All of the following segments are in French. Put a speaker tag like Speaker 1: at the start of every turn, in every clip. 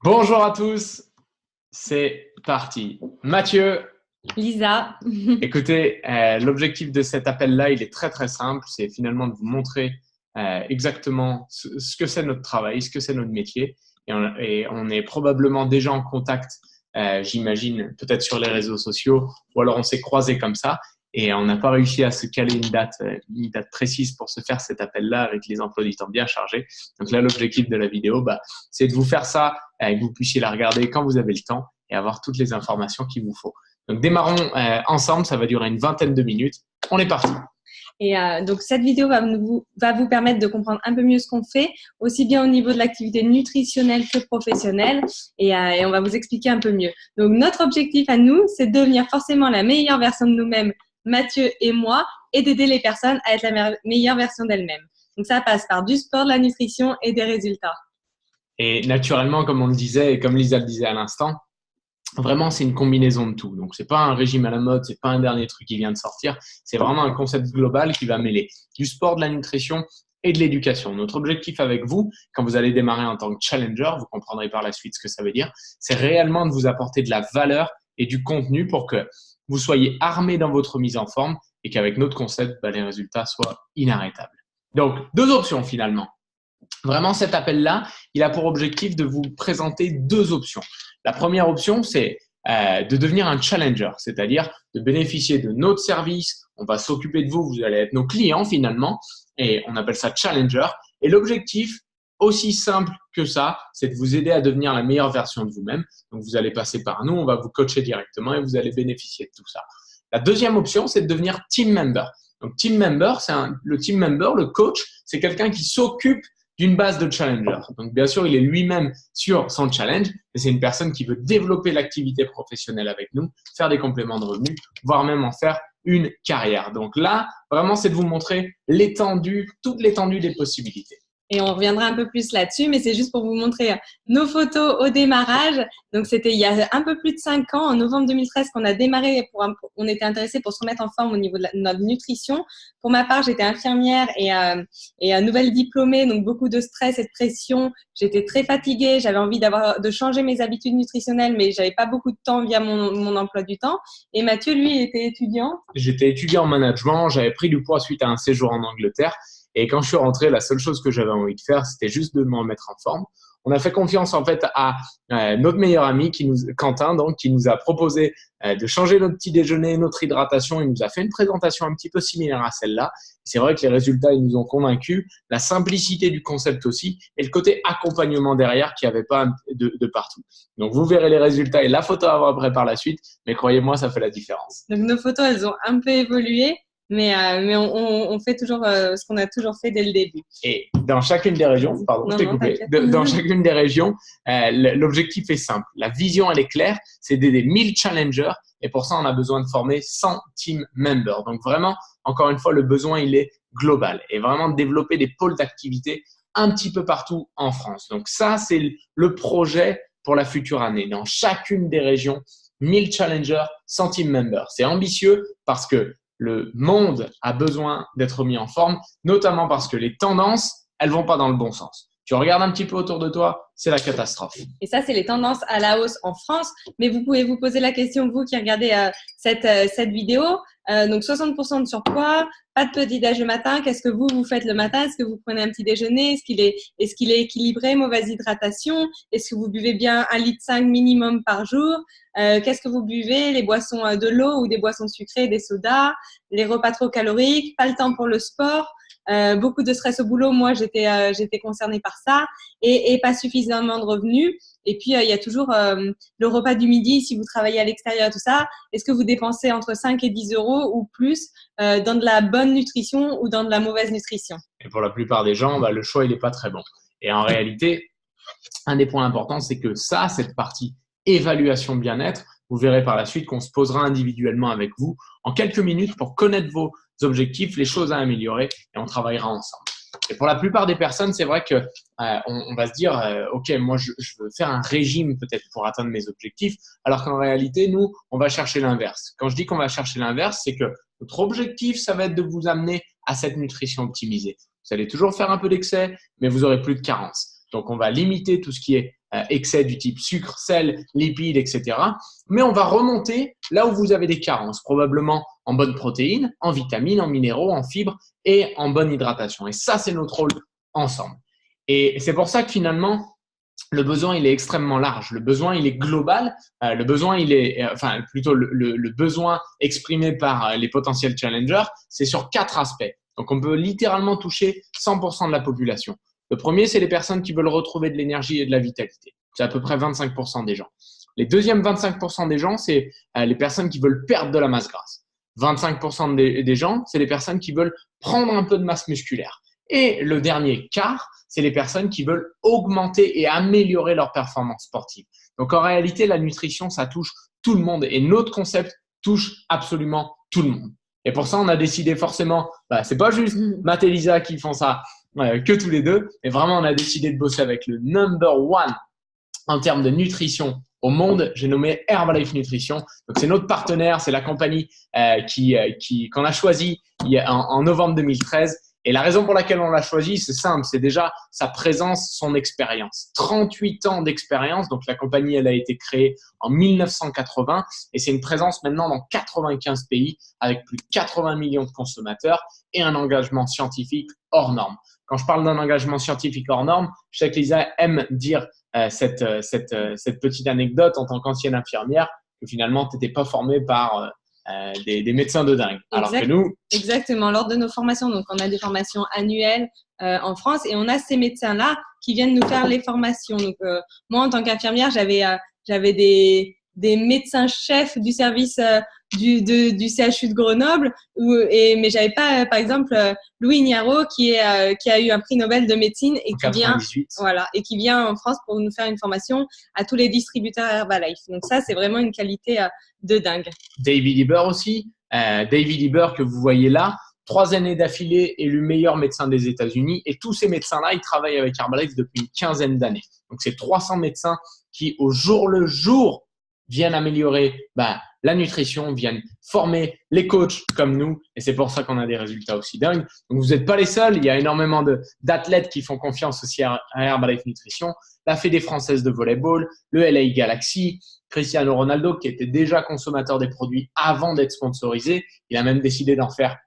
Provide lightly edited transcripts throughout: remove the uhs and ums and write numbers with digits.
Speaker 1: Bonjour à tous, c'est parti. Mathieu,
Speaker 2: Lisa.
Speaker 1: écoutez, l'objectif de cet appel-là, il est très très simple. C'est finalement de vous montrer exactement ce que c'est notre travail, ce que c'est notre métier. Et on est probablement déjà en contact, j'imagine, peut-être sur les réseaux sociaux, ou alors on s'est croisés comme ça. Et on n'a pas réussi à se caler une date précise pour se faire cet appel-là avec les emplois du temps bien chargés. Donc là, l'objectif de la vidéo, c'est de vous faire ça et que vous puissiez la regarder quand vous avez le temps et avoir toutes les informations qu'il vous faut. Donc démarrons ensemble, ça va durer une vingtaine de minutes. On est parti.
Speaker 2: Et donc, cette vidéo va vous permettre de comprendre un peu mieux ce qu'on fait, aussi bien au niveau de l'activité nutritionnelle que professionnelle. Et on va vous expliquer un peu mieux. Donc, notre objectif à nous, c'est de devenir forcément la meilleure version de nous-mêmes, Mathieu et moi, et d'aider les personnes à être la meilleure version d'elles-mêmes. Donc, ça passe par du sport, de la nutrition et des résultats.
Speaker 1: Et naturellement, comme on le disait et comme Lisa le disait à l'instant, vraiment, c'est une combinaison de tout. Donc, c'est pas un régime à la mode, c'est pas un dernier truc qui vient de sortir. C'est vraiment un concept global qui va mêler du sport, de la nutrition et de l'éducation. Notre objectif avec vous, quand vous allez démarrer en tant que challenger, vous comprendrez par la suite ce que ça veut dire, c'est réellement de vous apporter de la valeur et du contenu pour que vous soyez armé dans votre mise en forme et qu'avec notre concept, les résultats soient inarrêtables. Donc, deux options finalement. Vraiment, cet appel-là, il a pour objectif de vous présenter deux options. La première option, c'est de devenir un challenger, c'est-à-dire de bénéficier de notre service. On va s'occuper de vous, vous allez être nos clients finalement, et on appelle ça challenger. Et l'objectif, aussi simple que ça, c'est de vous aider à devenir la meilleure version de vous-même. Donc, vous allez passer par nous, on va vous coacher directement et vous allez bénéficier de tout ça. La deuxième option, c'est de devenir team member. Donc, team member, le team member, le coach, c'est quelqu'un qui s'occupe d'une base de challenger. Donc, bien sûr, il est lui-même sur son challenge, mais c'est une personne qui veut développer l'activité professionnelle avec nous, faire des compléments de revenus, voire même en faire une carrière. Donc là, vraiment, c'est de vous montrer l'étendue, toute l'étendue des possibilités.
Speaker 2: Et on reviendra un peu plus là-dessus, mais c'est juste pour vous montrer nos photos au démarrage. Donc, c'était il y a un peu plus de 5 ans, en novembre 2013, qu'on a démarré. On était intéressés pour se remettre en forme au niveau de notre nutrition. Pour ma part, j'étais infirmière et nouvelle diplômée, donc beaucoup de stress et de pression. J'étais très fatiguée, j'avais envie de changer mes habitudes nutritionnelles, mais j'avais pas beaucoup de temps via mon emploi du temps. Et Mathieu, lui, il était étudiant.
Speaker 1: J'étais étudiant en management, j'avais pris du poids suite à un séjour en Angleterre. Et quand je suis rentré, la seule chose que j'avais envie de faire, c'était juste de me remettre en forme. On a fait confiance en fait à notre meilleur ami, Quentin, donc, qui nous a proposé de changer notre petit déjeuner, notre hydratation. Il nous a fait une présentation un petit peu similaire à celle-là. C'est vrai que les résultats, ils nous ont convaincus. La simplicité du concept aussi et le côté accompagnement derrière qui n'y avait pas de partout. Donc, vous verrez les résultats et la photo avant-après par la suite. Mais croyez-moi, ça fait la différence.
Speaker 2: Donc, nos photos, elles ont un peu évolué. Mais on fait toujours ce qu'on a toujours fait dès le début.
Speaker 1: Et dans chacune des régions, pardon, je t'ai coupé, dans chacune des régions, l'objectif est simple. La vision, elle est claire, c'est d'aider 1000 challengers et pour ça, on a besoin de former 100 team members. Donc vraiment, encore une fois, le besoin, il est global et vraiment de développer des pôles d'activité un petit peu partout en France. Donc ça, c'est le projet pour la future année. Dans chacune des régions, 1000 challengers, 100 team members. C'est ambitieux parce que le monde a besoin d'être mis en forme, notamment parce que les tendances, elles vont pas dans le bon sens. Tu regardes un petit peu autour de toi, c'est la catastrophe.
Speaker 2: Et ça, c'est les tendances à la hausse en France. Mais vous pouvez vous poser la question, vous qui regardez cette vidéo. Donc, 60% de surpoids, pas de petit déj le matin. Qu'est-ce que vous faites le matin? Est-ce que vous prenez un petit déjeuner? Est-ce qu'il est équilibré? Mauvaise hydratation? Est-ce que vous buvez bien 1,5 litre minimum par jour? Qu'est-ce que vous buvez? Les boissons de l'eau ou des boissons sucrées, des sodas? Les repas trop caloriques? Pas le temps pour le sport? Beaucoup de stress au boulot. Moi, j'étais concernée par ça et pas suffisamment de revenus. Et puis, il y a toujours le repas du midi, si vous travaillez à l'extérieur, tout ça. Est-ce que vous dépensez entre 5 et 10 euros ou plus dans de la bonne nutrition ou dans de la mauvaise nutrition?
Speaker 1: Et pour la plupart des gens, le choix, il n'est pas très bon. Et en réalité, un des points importants, c'est que ça, cette partie évaluation bien-être, vous verrez par la suite qu'on se posera individuellement avec vous en quelques minutes pour connaître vos objectifs, les choses à améliorer et on travaillera ensemble. Et pour la plupart des personnes, c'est vrai que on va se dire, ok, moi je veux faire un régime peut-être pour atteindre mes objectifs, alors qu'en réalité, nous, on va chercher l'inverse. Quand je dis qu'on va chercher l'inverse, c'est que notre objectif, ça va être de vous amener à cette nutrition optimisée. Vous allez toujours faire un peu d'excès, mais vous aurez plus de carence. Donc, on va limiter tout ce qui est excès du type sucre, sel, lipides, etc. Mais on va remonter là où vous avez des carences, probablement en bonnes protéines, en vitamines, en minéraux, en fibres et en bonne hydratation. Et ça, c'est notre rôle ensemble. Et c'est pour ça que finalement, le besoin, il est extrêmement large. Le besoin, il est global. Le besoin, le besoin exprimé par les potentiels challengers, c'est sur 4 aspects. Donc, on peut littéralement toucher 100% de la population. Le premier, c'est les personnes qui veulent retrouver de l'énergie et de la vitalité. C'est à peu près 25% des gens. Les deuxièmes 25% des gens, c'est les personnes qui veulent perdre de la masse grasse. 25% des gens, c'est les personnes qui veulent prendre un peu de masse musculaire. Et le dernier quart, c'est les personnes qui veulent augmenter et améliorer leur performance sportive. Donc, en réalité, la nutrition, ça touche tout le monde et notre concept touche absolument tout le monde. Et pour ça, on a décidé forcément, c'est pas juste Matt et Lisa qui font ça que tous les deux, mais vraiment, on a décidé de bosser avec le number one en termes de nutrition au monde. J'ai nommé Herbalife Nutrition. Donc, c'est notre partenaire, c'est la compagnie qu'on a choisie en novembre 2013. Et la raison pour laquelle on l'a choisi, c'est simple, c'est déjà sa présence, son expérience. 38 ans d'expérience, donc la compagnie, elle a été créée en 1980 et c'est une présence maintenant dans 95 pays avec plus de 80 millions de consommateurs et un engagement scientifique hors norme. Quand je parle d'un engagement scientifique hors norme, je sais que Lisa aime dire cette petite anecdote en tant qu'ancienne infirmière que finalement, tu n'étais pas formée par des médecins de dingue. Alors que nous…
Speaker 2: Exactement, lors de nos formations, donc on a des formations annuelles en France et on a ces médecins-là qui viennent nous faire les formations. Donc moi, en tant qu'infirmière, j'avais des médecins-chefs du service du CHU de Grenoble, mais j'avais pas, par exemple, Louis Niaro qui a eu un prix Nobel de médecine et qui vient en France pour nous faire une formation à tous les distributeurs Herbalife. Donc ça, c'est vraiment une qualité de dingue.
Speaker 1: David Lieber aussi. David Lieber que vous voyez là, 3 années d'affilée élu meilleur médecin des États-Unis. Et tous ces médecins-là, ils travaillent avec Herbalife depuis une quinzaine d'années. Donc, c'est 300 médecins qui, au jour le jour, viennent améliorer la nutrition, viennent former les coachs comme nous. Et c'est pour ça qu'on a des résultats aussi dingues. Donc, vous n'êtes pas les seuls. Il y a énormément d'athlètes qui font confiance aussi à Herbalife Nutrition. La Fédé française de volleyball, le LA Galaxy, Cristiano Ronaldo qui était déjà consommateur des produits avant d'être sponsorisé. Il a même décidé d'en faire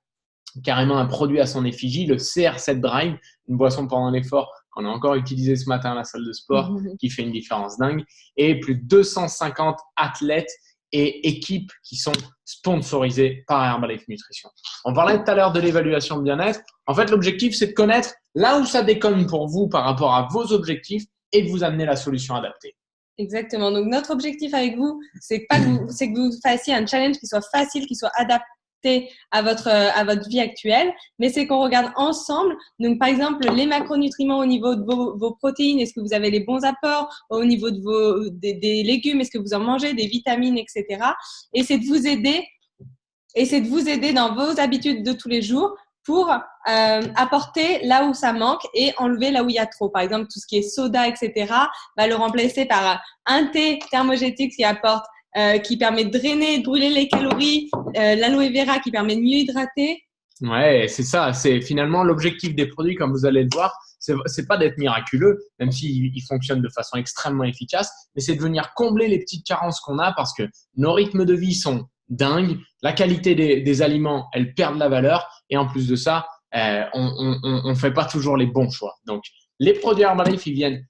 Speaker 1: carrément un produit à son effigie, le CR7 Drive, une boisson pendant l'effort qu'on a encore utilisé ce matin à la salle de sport, qui fait une différence dingue. Et plus de 250 athlètes et équipes qui sont sponsorisées par Herbalife Nutrition. On parlait tout à l'heure de l'évaluation de bien-être. En fait, l'objectif, c'est de connaître là où ça déconne pour vous par rapport à vos objectifs et de vous amener la solution adaptée.
Speaker 2: Exactement. Donc, notre objectif avec vous, c'est que vous fassiez un challenge qui soit facile, qui soit adapté à votre vie actuelle, mais c'est qu'on regarde ensemble. Donc, par exemple, les macronutriments au niveau de vos protéines, est-ce que vous avez les bons apports? Au niveau de des légumes, est-ce que vous en mangez? Des vitamines, etc. Et c'est de vous aider dans vos habitudes de tous les jours pour apporter là où ça manque et enlever là où il y a trop. Par exemple, tout ce qui est soda, etc., va le remplacer par un thé thermogétique qui permet de drainer, de brûler les calories, l'aloe vera qui permet de mieux hydrater.
Speaker 1: Ouais, c'est ça. C'est finalement l'objectif des produits, comme vous allez le voir. C'est pas d'être miraculeux, même s'ils fonctionnent de façon extrêmement efficace, mais c'est de venir combler les petites carences qu'on a parce que nos rythmes de vie sont dingues. La qualité des aliments, elles perdent la valeur. Et en plus de ça, on fait pas toujours les bons choix. Donc, les produits Herbalife,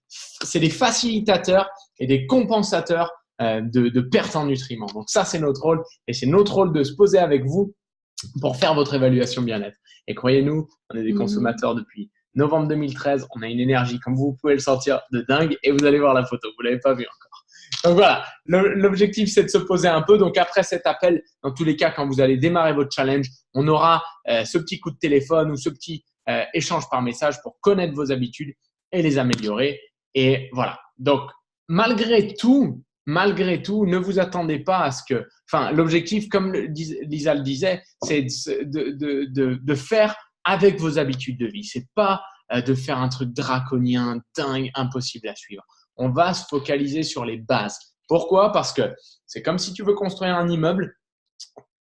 Speaker 1: c'est des facilitateurs et des compensateurs de perte en nutriments. Donc, ça, c'est notre rôle. Et c'est notre rôle de se poser avec vous pour faire votre évaluation bien-être. Et croyez-nous, on est des consommateurs depuis novembre 2013. On a une énergie, comme vous pouvez le sentir, de dingue. Et vous allez voir la photo. Vous l'avez pas vue encore. Donc voilà, l'objectif, c'est de se poser un peu. Donc après cet appel, dans tous les cas, quand vous allez démarrer votre challenge, on aura ce petit coup de téléphone ou ce petit échange par message pour connaître vos habitudes et les améliorer. Et voilà. Donc, malgré tout, ne vous attendez pas à ce que… Enfin, l'objectif, comme Lisa le disait, c'est de faire avec vos habitudes de vie. C'est pas de faire un truc draconien, dingue, impossible à suivre. On va se focaliser sur les bases. Pourquoi? Parce que c'est comme si tu veux construire un immeuble.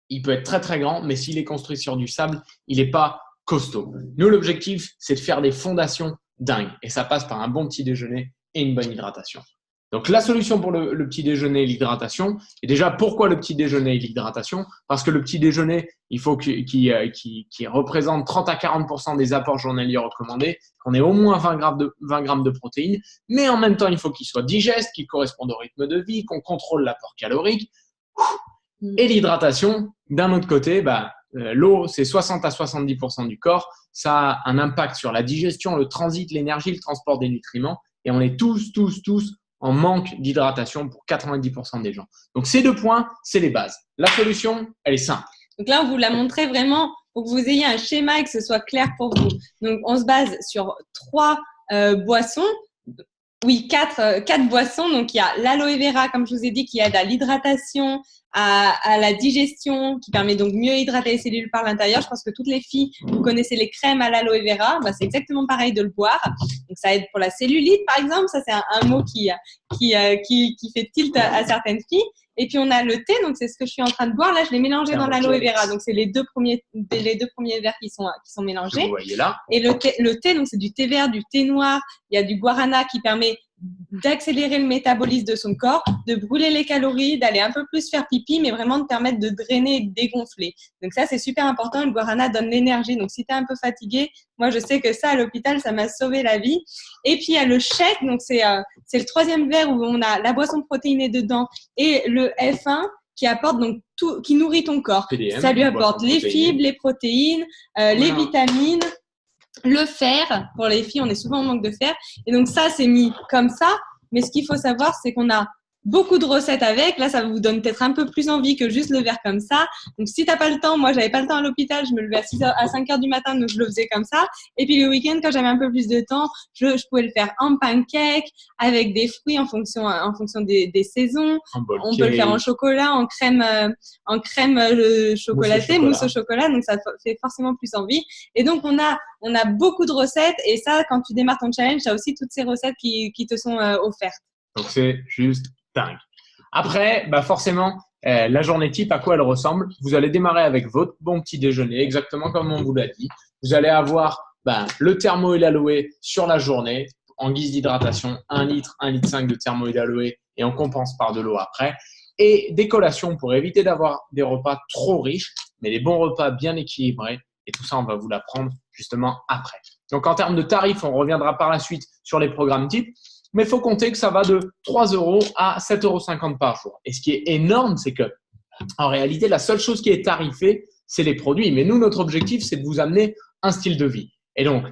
Speaker 1: Il peut être très, très grand, mais s'il est construit sur du sable, il n'est pas costaud. Nous, l'objectif, c'est de faire des fondations dingue. Et ça passe par un bon petit déjeuner et une bonne hydratation. Donc, la solution pour le petit déjeuner et l'hydratation, et déjà, pourquoi le petit déjeuner et l'hydratation? Parce que le petit déjeuner, il faut qu'il représente 30 à 40% des apports journaliers recommandés, qu'on ait au moins 20 grammes de protéines, mais en même temps, il faut qu'il soit digeste, qu'il corresponde au rythme de vie, qu'on contrôle l'apport calorique. Et l'hydratation, d'un autre côté, l'eau, c'est 60 à 70% du corps. Ça a un impact sur la digestion, le transit, l'énergie, le transport des nutriments. Et on est tous en manque d'hydratation pour 90% des gens. Donc, ces 2 points, c'est les bases. La solution, elle est simple.
Speaker 2: Donc là, on vous l'a montré vraiment pour que vous ayez un schéma et que ce soit clair pour vous. Donc, on se base sur 3 boissons. Oui, 4 boissons. Donc, il y a l'aloe vera, comme je vous ai dit, qui aide à l'hydratation, à la digestion, qui permet donc mieux hydrater les cellules par l'intérieur. Je pense que toutes les filles, vous connaissez les crèmes à l'aloe vera. C'est exactement pareil de le boire. Donc, ça aide pour la cellulite, par exemple. Ça, c'est un mot qui fait tilt à certaines filles. Et puis, on a le thé. Donc, c'est ce que je suis en train de boire. Là, je l'ai mélangé dans l'aloe vera. Donc, c'est les deux premiers verres qui sont mélangés.
Speaker 1: Vous voyez là.
Speaker 2: Et le thé, donc, c'est du thé vert, du thé noir. Il y a du guarana qui permet d'accélérer le métabolisme de son corps, de brûler les calories, d'aller un peu plus faire pipi, mais vraiment de permettre de drainer et de dégonfler. Donc ça, c'est super important. Le guarana donne l'énergie. Donc, si tu es un peu fatigué, moi, je sais que ça, à l'hôpital, ça m'a sauvé la vie. Et puis, il y a le shake. Donc, c'est le 3e verre où on a la boisson protéinée dedans et le F1 qui apporte donc tout, qui nourrit ton corps.
Speaker 1: PDM,
Speaker 2: ça lui apporte les fibres, les protéines, les vitamines, le fer. Pour les filles, on est souvent en manque de fer. Et donc, ça, c'est mis comme ça. Mais ce qu'il faut savoir, c'est qu'on a beaucoup de recettes avec. Là, ça vous donne peut-être un peu plus envie que juste le verre comme ça. Donc, si t'as pas le temps, moi, j'avais pas le temps à l'hôpital, je me levais à 5 heures du matin, donc je le faisais comme ça. Et puis, le week-end, quand j'avais un peu plus de temps, je pouvais le faire en pancake, avec des fruits en fonction des saisons. On peut le faire en chocolat, en crème chocolatée, mousse au chocolat. Donc, ça fait forcément plus envie. Et donc, on a beaucoup de recettes. Et ça, quand tu démarres ton challenge, tu as aussi toutes ces recettes qui te sont offertes.
Speaker 1: Donc, c'est juste dingue. Après, forcément, la journée type, à quoi elle ressemble? Vous allez démarrer avec votre bon petit déjeuner, exactement comme on vous l'a dit. Vous allez avoir le thermo et l'aloe sur la journée en guise d'hydratation, 1 litre, 1,5 litre de thermo et d'aloe et on compense par de l'eau après. Et des collations pour éviter d'avoir des repas trop riches, mais des bons repas bien équilibrés. Et tout ça, on va vous l'apprendre justement après. Donc, en termes de tarifs, on reviendra par la suite sur les programmes types. Mais il faut compter que ça va de 3 € à 7,50 € par jour. Et ce qui est énorme, c'est que en réalité, la seule chose qui est tarifée, c'est les produits. Mais nous, notre objectif, c'est de vous amener un style de vie. Et donc,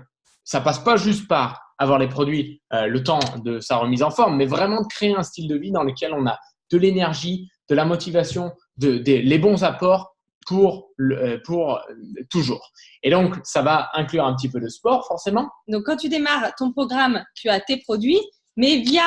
Speaker 1: ça passe pas juste par avoir les produits le temps de sa remise en forme, mais vraiment de créer un style de vie dans lequel on a de l'énergie, de la motivation, les bons apports pour toujours. Et donc, ça va inclure un petit peu de sport, forcément.
Speaker 2: Donc, quand tu démarres ton programme, tu as tes produits, mais via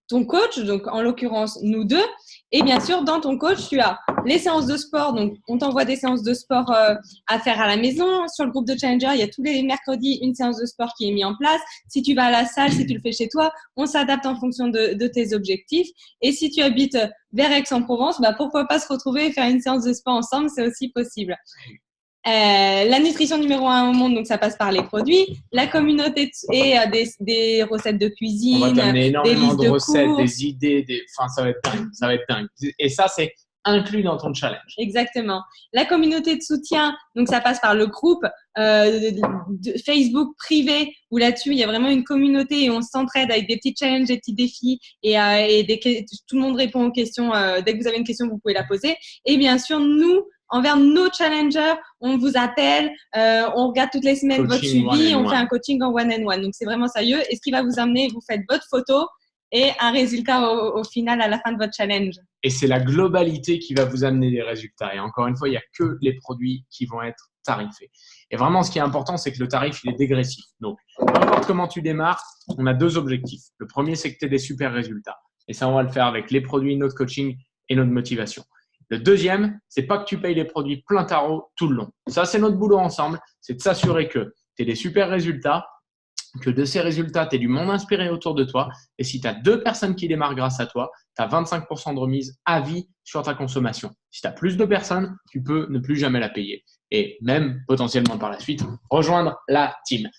Speaker 2: ton coach, donc en l'occurrence nous deux, et bien sûr dans ton coach tu as les séances de sport, donc on t'envoie des séances de sport à faire à la maison. Sur le groupe de Challenger, il y a tous les mercredis une séance de sport qui est mise en place. Si tu vas à la salle, si tu le fais chez toi, on s'adapte en fonction de tes objectifs. Et si tu habites vers Aix-en-Provence, pourquoi pas se retrouver et faire une séance de sport ensemble, c'est aussi possible. La nutrition numéro 1 au monde, donc ça passe par les produits, la communauté et des recettes de cuisine,
Speaker 1: on va t'amener énormément de recettes,
Speaker 2: courses.
Speaker 1: des idées, ça va être dingue. Et ça, c'est inclus dans ton challenge.
Speaker 2: Exactement. La communauté de soutien, donc ça passe par le groupe de Facebook privé où là-dessus il y a vraiment une communauté et on s'entraide avec des petits challenges, des petits défis et tout le monde répond aux questions. Dès que vous avez une question, vous pouvez la poser. Et bien sûr, nous, envers nos challengers, on vous appelle, on regarde toutes les semaines votre suivi, on fait un coaching en one-on-one. Donc, c'est vraiment sérieux. Et ce qui va vous amener, vous faites votre photo et un résultat au final à la fin de votre challenge.
Speaker 1: Et c'est la globalité qui va vous amener des résultats. Et encore une fois, il n'y a que les produits qui vont être tarifés. Et vraiment, ce qui est important, c'est que le tarif, il est dégressif. Donc, peu importe comment tu démarres, on a 2 objectifs. Le premier, c'est que tu aies des super résultats. Et ça, on va le faire avec les produits, notre coaching et notre motivation. Le deuxième, c'est pas que tu payes les produits plein tarot tout le long. Ça, c'est notre boulot ensemble. C'est de s'assurer que tu aies des super résultats, que de ces résultats, tu aies du monde inspiré autour de toi. Et si tu as 2 personnes qui démarrent grâce à toi, tu as 25% de remise à vie sur ta consommation. Si tu as plus de personnes, tu peux ne plus jamais la payer. Et même potentiellement par la suite, rejoindre la team.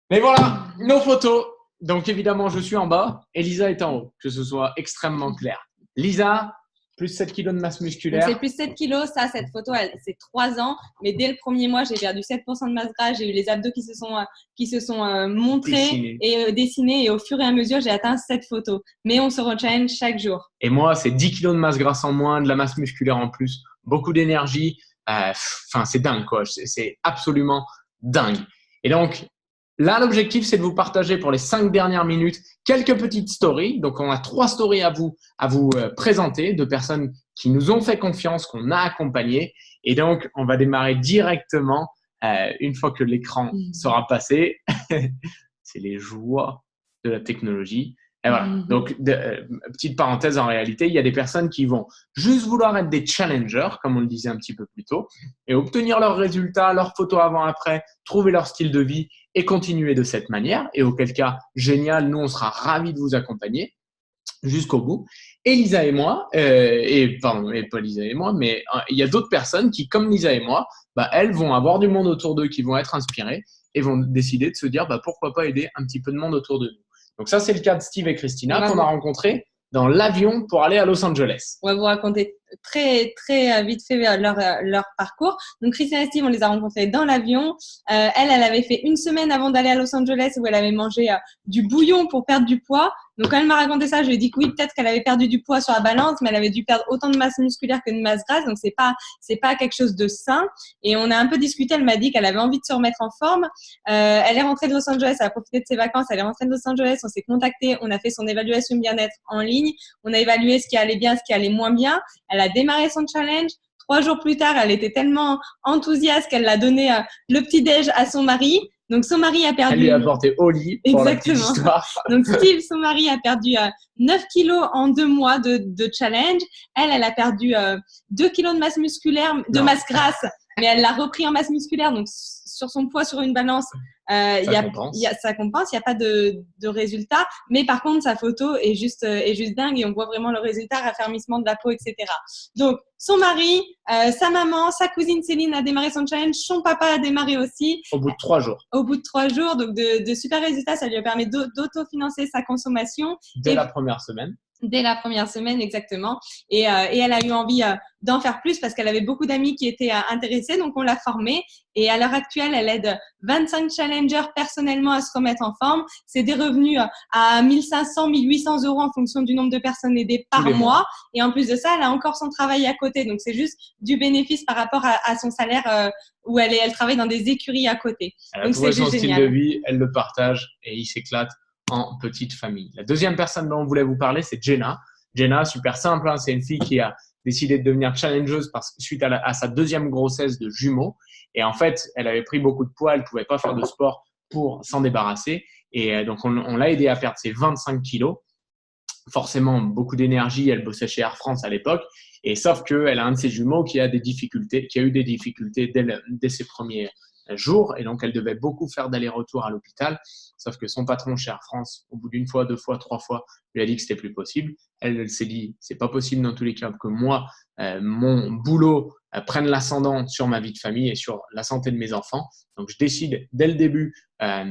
Speaker 1: Mais voilà, nos photos. Donc évidemment, je suis en bas et Lisa est en haut, que ce soit extrêmement clair. Lisa, plus 7 kilos de masse
Speaker 2: Donc,
Speaker 1: musculaire.
Speaker 2: c'est plus 7 kilos. Ça, cette photo, c'est 3 ans. Mais dès le premier mois, j'ai perdu 7% de masse grasse. J'ai eu les abdos qui se sont montrés et dessinés. Et au fur et à mesure, j'ai atteint cette photo. Mais on se re-challenge chaque jour.
Speaker 1: Et moi, c'est 10 kilos de masse grasse en moins, de la masse musculaire en plus, beaucoup d'énergie. Enfin, c'est dingue, quoi. C'est absolument dingue. Et donc, là, l'objectif, c'est de vous partager pour les 5 dernières minutes quelques petites stories. Donc, on a 3 stories à vous présenter de personnes qui nous ont fait confiance, qu'on a accompagnées. Et donc, on va démarrer directement une fois que l'écran sera passé. C'est les joies de la technologie. Et voilà. Donc, petite parenthèse, en réalité, il y a des personnes qui vont juste vouloir être des challengers, comme on le disait un petit peu plus tôt, et obtenir leurs résultats, leurs photos avant-après, trouver leur style de vie et continuer de cette manière. Et auquel cas, génial, nous, on sera ravis de vous accompagner jusqu'au bout. Et Lisa et moi, et pas Lisa et moi, mais il y a d'autres personnes qui, comme Lisa et moi, elles vont avoir du monde autour d'eux qui vont être inspirés et vont décider de se dire pourquoi pas aider un petit peu de monde autour de nous. Donc ça, c'est le cas de Steve et Christina qu'on a rencontrés dans l'avion pour aller à Los Angeles.
Speaker 2: On va vous raconter très vite fait leur parcours. Donc Christina et Steve, on les a rencontrés dans l'avion. Elle avait fait une semaine avant d'aller à Los Angeles où elle avait mangé du bouillon pour perdre du poids. Donc quand elle m'a raconté ça, je lui ai dit que oui, peut-être qu'elle avait perdu du poids sur la balance, mais elle avait dû perdre autant de masse musculaire que de masse grasse. Donc c'est pas quelque chose de sain. Et on a un peu discuté. Elle m'a dit qu'elle avait envie de se remettre en forme. Elle est rentrée de Los Angeles, elle a profité de ses vacances. Elle est rentrée de Los Angeles. On s'est contacté. On a fait son évaluation bien-être en ligne. On a évalué ce qui allait bien, ce qui allait moins bien. Elle a démarré son challenge. 3 jours plus tard, elle était tellement enthousiaste qu'elle a donné le petit-déj à son mari. Donc, son mari a perdu…
Speaker 1: Elle lui a apporté au lit pour la petite histoire.
Speaker 2: Donc, Steve, son mari, a perdu 9 kilos en 2 mois de challenge. Elle a perdu 2 kilos de masse musculaire, masse grasse, mais elle l'a repris en masse musculaire. Donc, sur son poids sur une balance, ça compense. Il n'y a pas de résultat. Mais par contre, sa photo est juste dingue et on voit vraiment le résultat, raffermissement de la peau, etc. Donc, son mari, sa maman, sa cousine Céline a démarré son challenge. Son papa a démarré aussi.
Speaker 1: Au bout de 3 jours.
Speaker 2: Au bout de 3 jours. Donc, de super résultats. Ça lui permet d'autofinancer sa consommation.
Speaker 1: Dès la première semaine.
Speaker 2: Dès la première semaine, exactement. Et elle a eu envie d'en faire plus parce qu'elle avait beaucoup d'amis qui étaient intéressés. Donc, on l'a formée. Et à l'heure actuelle, elle aide 25 challengers personnellement à se remettre en forme. C'est des revenus à 1500, 1800 euros en fonction du nombre de personnes aidées par mois. Et en plus de ça, elle a encore son travail à côté. Donc, c'est juste du bénéfice par rapport à son salaire où elle travaille dans des écuries à côté.
Speaker 1: Elle a trouvé son style de vie, elle le partage et il s'éclate en petite famille. La deuxième personne dont on voulait vous parler, c'est Jenna. Jenna, super simple, c'est une fille qui a décidé de devenir challengeuse suite à sa deuxième grossesse de jumeaux. Et en fait, elle avait pris beaucoup de poids, elle ne pouvait pas faire de sport pour s'en débarrasser. Et donc, on l'a aidée à perdre ses 25 kilos. Forcément, beaucoup d'énergie, elle bossait chez Air France à l'époque. Et sauf qu'elle a un de ses jumeaux qui a eu des difficultés dès ses premiers jours. Et donc, elle devait beaucoup faire d'aller-retour à l'hôpital. Sauf que son patron chez Air France, au bout d'une fois, 2 fois, 3 fois, lui a dit que c'était plus possible. Elle s'est dit, c'est pas possible dans tous les cas que moi, mon boulot prenne l'ascendant sur ma vie de famille et sur la santé de mes enfants. Donc, je décide dès le début, à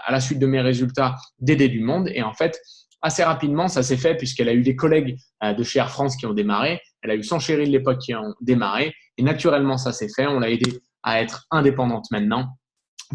Speaker 1: la suite de mes résultats, d'aider du monde. Et en fait, assez rapidement, ça s'est fait puisqu'elle a eu des collègues de chez Air France qui ont démarré. Elle a eu son chéri de l'époque qui ont démarré. Et naturellement, ça s'est fait. On l'a aidée à être indépendante maintenant,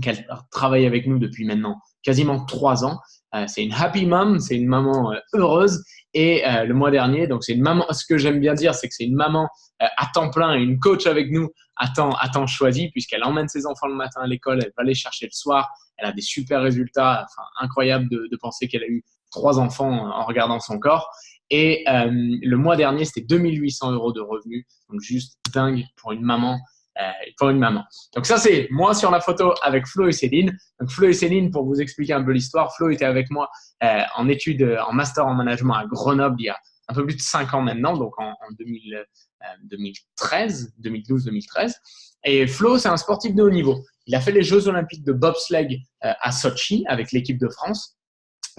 Speaker 1: qu'elle travaille avec nous depuis maintenant quasiment 3 ans. C'est une happy mom, c'est une maman heureuse. Et le mois dernier, donc c'est une maman. Ce que j'aime bien dire, c'est que c'est une maman à temps plein et une coach avec nous à temps choisi, puisqu'elle emmène ses enfants le matin à l'école, elle va les chercher le soir. Elle a des super résultats, incroyable de penser qu'elle a eu 3 enfants en regardant son corps. Et le mois dernier, c'était 2800 € de revenus, donc juste dingue pour une maman. Donc ça, c'est moi sur la photo avec Flo et Céline. Donc Flo et Céline, pour vous expliquer un peu l'histoire, Flo était avec moi en études, en master en management à Grenoble il y a un peu plus de 5 ans maintenant, donc en 2012-2013. Et Flo, c'est un sportif de haut niveau. Il a fait les Jeux Olympiques de bobsleigh à Sochi avec l'équipe de France.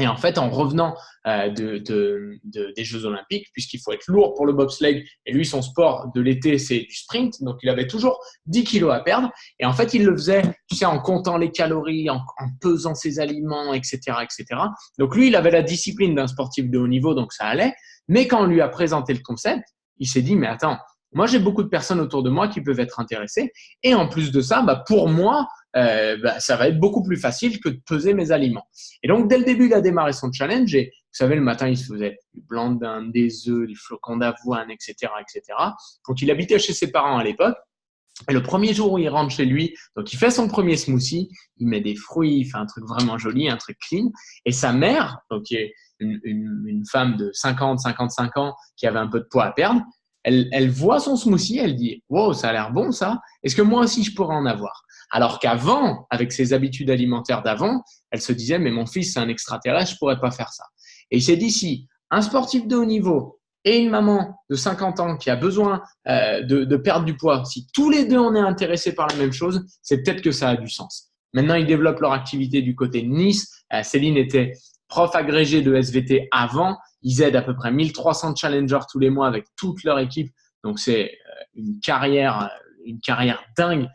Speaker 1: Et en fait, en revenant des Jeux Olympiques, puisqu'il faut être lourd pour le bobsleigh, et lui, son sport de l'été, c'est du sprint, donc il avait toujours 10 kilos à perdre. Et en fait, il le faisait, tu sais, en comptant les calories, en pesant ses aliments, etc., etc. Donc lui, il avait la discipline d'un sportif de haut niveau, donc ça allait. Mais quand on lui a présenté le concept, il s'est dit, mais attends, moi, j'ai beaucoup de personnes autour de moi qui peuvent être intéressées. Et en plus de ça, pour moi, ça va être beaucoup plus facile que de peser mes aliments. Et donc, dès le début, il a démarré son challenge. Et vous savez, le matin, il se faisait du blanc d'Inde, des œufs, des flocons d'avoine, etc., etc. Donc, il habitait chez ses parents à l'époque. Et le premier jour où il rentre chez lui, donc il fait son premier smoothie, il met des fruits, il fait un truc vraiment joli, un truc clean. Et sa mère, donc qui est une femme de 50, 55 ans qui avait un peu de poids à perdre, elle voit son smoothie, elle dit « Wow, ça a l'air bon ça, est-ce que moi aussi je pourrais en avoir ?» Alors qu'avant, avec ses habitudes alimentaires d'avant, elle se disait « Mais mon fils, c'est un extraterrestre, je pourrais pas faire ça. » Et il s'est dit « Si un sportif de haut niveau et une maman de 50 ans qui a besoin de perdre du poids, si tous les deux on est intéressés par la même chose, c'est peut-être que ça a du sens. » Maintenant, ils développent leur activité du côté de Nice. Céline était prof agrégé de SVT avant. Ils aident à peu près 1300 challengers tous les mois avec toute leur équipe. Donc, c'est une carrière dingue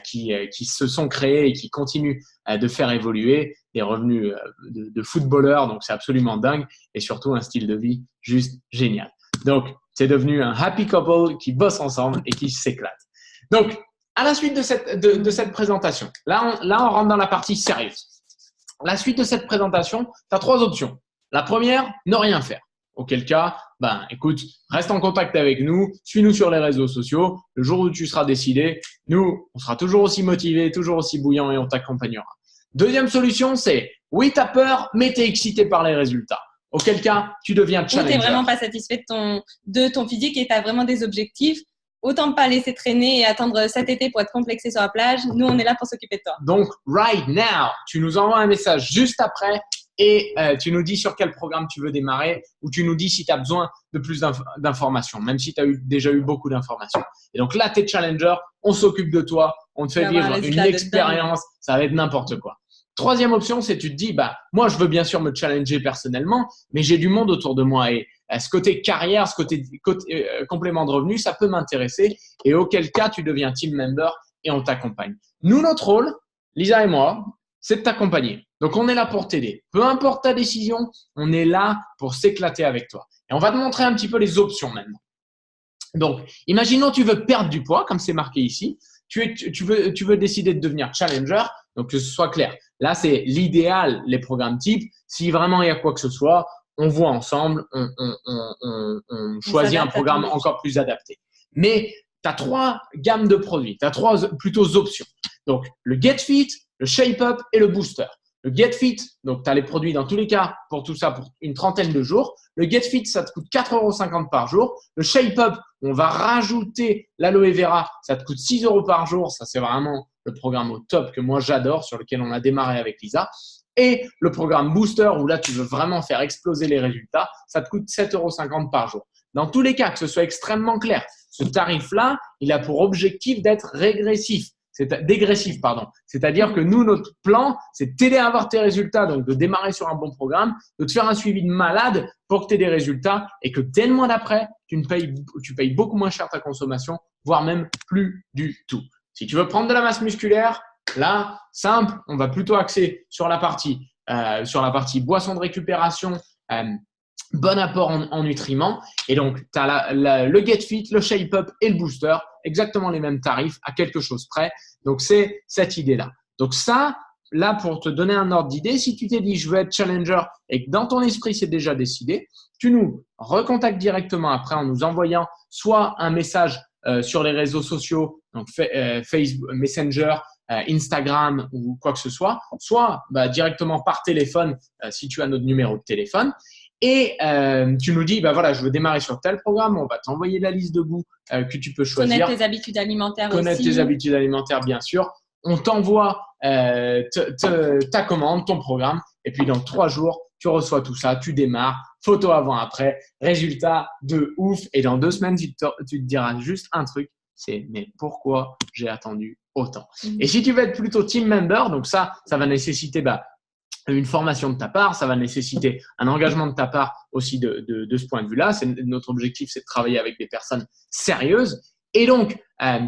Speaker 1: qui se sont créées et qui continuent de faire évoluer des revenus de footballeurs. Donc, c'est absolument dingue et surtout un style de vie juste génial. Donc, c'est devenu un happy couple qui bosse ensemble et qui s'éclate. Donc, à la suite de cette présentation, là, on rentre dans la partie sérieuse. La suite de cette présentation, tu as 3 options. La première, ne rien faire. Auquel cas, écoute, reste en contact avec nous, suis-nous sur les réseaux sociaux. Le jour où tu seras décidé, nous, on sera toujours aussi motivés, toujours aussi bouillants et on t'accompagnera. Deuxième solution, c'est oui, tu as peur, mais tu es excité par les résultats. Auquel cas, tu deviens challenger.
Speaker 2: Ou tu n'es vraiment pas satisfait de ton physique et tu as vraiment des objectifs. Autant pas laisser traîner et attendre cet été pour être complexé sur la plage. Nous, on est là pour s'occuper de toi.
Speaker 1: Donc, right now, tu nous envoies un message juste après et tu nous dis sur quel programme tu veux démarrer ou tu nous dis si tu as besoin de plus d'informations, même si tu as déjà eu beaucoup d'informations. Et donc là, tu es challenger, on s'occupe de toi, on te fait vivre une expérience, ça va être n'importe quoi. Troisième option, c'est tu te dis, moi, je veux bien sûr me challenger personnellement, mais j'ai du monde autour de moi et ce côté carrière, ce côté complément de revenus, ça peut m'intéresser et auquel cas, tu deviens team member et on t'accompagne. Nous, notre rôle, Lisa et moi, c'est de t'accompagner. Donc, on est là pour t'aider. Peu importe ta décision, on est là pour s'éclater avec toi. Et on va te montrer un petit peu les options maintenant. Donc, imaginons tu veux perdre du poids, comme c'est marqué ici. Tu veux décider de devenir challenger, donc que ce soit clair. Là, c'est l'idéal, les programmes types. Si vraiment il y a quoi que ce soit, on voit ensemble, on choisit un programme encore plus adapté. Mais tu as 3 gammes de produits, tu as 3 plutôt options. Donc, le Get Fit, le Shape Up et le Booster. Le Get Fit, donc tu as les produits dans tous les cas pour tout ça pour une trentaine de jours. Le Get Fit, ça te coûte 4,50 € par jour. Le Shape Up, on va rajouter l'aloe vera, ça te coûte 6 € par jour. Ça, c'est vraiment le programme au top que moi j'adore, sur lequel on a démarré avec Lisa. Et le programme Booster, où là, tu veux vraiment faire exploser les résultats, ça te coûte 7,50 € par jour. Dans tous les cas, que ce soit extrêmement clair, ce tarif-là, il a pour objectif d'être régressif. Dégressif, pardon. C'est-à-dire que nous, notre plan, c'est de t'aider à avoir tes résultats, donc de démarrer sur un bon programme, de te faire un suivi de malade pour que tu aies des résultats et que dès le mois d'après, tu payes beaucoup moins cher ta consommation, voire même plus du tout. Si tu veux prendre de la masse musculaire, là, simple, on va plutôt axer sur la partie boisson de récupération, bon apport en nutriments. Et donc, tu as le Get Fit, le Shape Up et le Booster, exactement les mêmes tarifs à quelque chose près. Donc, c'est cette idée-là. Donc, ça, là, pour te donner un ordre d'idée, si tu t'es dit je veux être challenger et que dans ton esprit, c'est déjà décidé, tu nous recontactes directement après en nous envoyant soit un message sur les réseaux sociaux, donc Facebook, Messenger, Instagram ou quoi que ce soit directement par téléphone si tu as notre numéro de téléphone. Et tu nous dis, voilà, je veux démarrer sur tel programme, on va t'envoyer la liste de goûts que tu peux choisir.
Speaker 2: Connaître tes habitudes alimentaires aussi.
Speaker 1: Connaître tes habitudes alimentaires, bien sûr. On t'envoie ta commande, ton programme, et puis dans 3 jours, tu reçois tout ça, tu démarres, photo avant-après, résultat de ouf. Et dans 2 semaines, tu te diras juste un truc, c'est mais pourquoi j'ai attendu autant. Et si tu veux être plutôt team member, donc ça va nécessiter une formation de ta part, ça va nécessiter un engagement de ta part aussi de ce point de vue-là. Notre objectif, c'est de travailler avec des personnes sérieuses. Et donc,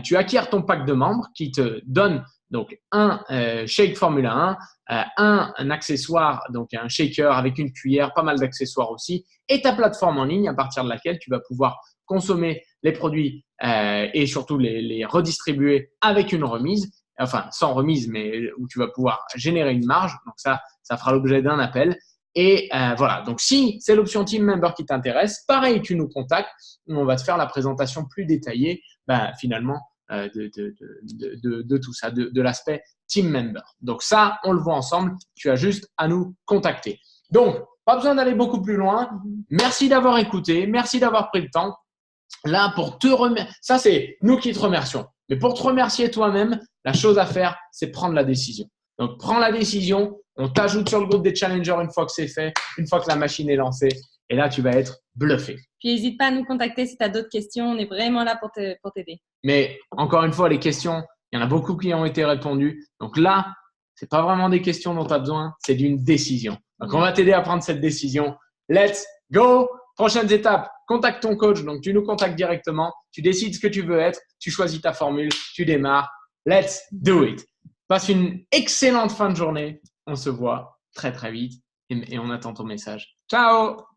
Speaker 1: tu acquiers ton pack de membres qui te donne donc un shake Formula 1, un accessoire, donc un shaker avec une cuillère, pas mal d'accessoires aussi, et ta plateforme en ligne à partir de laquelle tu vas pouvoir consommer les produits et surtout les redistribuer avec une remise, enfin sans remise, mais où tu vas pouvoir générer une marge. Donc ça fera l'objet d'un appel. Et voilà, donc si c'est l'option Team Member qui t'intéresse, pareil, tu nous contactes, on va te faire la présentation plus détaillée finalement de tout ça, de l'aspect Team Member. Donc ça, on le voit ensemble, tu as juste à nous contacter. Donc, pas besoin d'aller beaucoup plus loin. Merci d'avoir écouté, merci d'avoir pris le temps. Là, pour te remercier, ça c'est nous qui te remercions. Mais pour te remercier toi-même, la chose à faire, c'est prendre la décision. Donc, prends la décision, on t'ajoute sur le groupe des challengers une fois que c'est fait, une fois que la machine est lancée. Et là, tu vas être bluffé.
Speaker 2: Puis, n'hésite pas à nous contacter si tu as d'autres questions. On est vraiment là pour t'aider.
Speaker 1: Mais encore une fois, les questions, il y en a beaucoup qui ont été répondues. Donc là, ce n'est pas vraiment des questions dont tu as besoin, c'est d'une décision. Donc, on va t'aider à prendre cette décision. Let's go! Prochaines étapes, contacte ton coach. Donc, tu nous contactes directement. Tu décides ce que tu veux être. Tu choisis ta formule. Tu démarres. Let's do it! Passe une excellente fin de journée. On se voit très, très vite et on attend ton message. Ciao!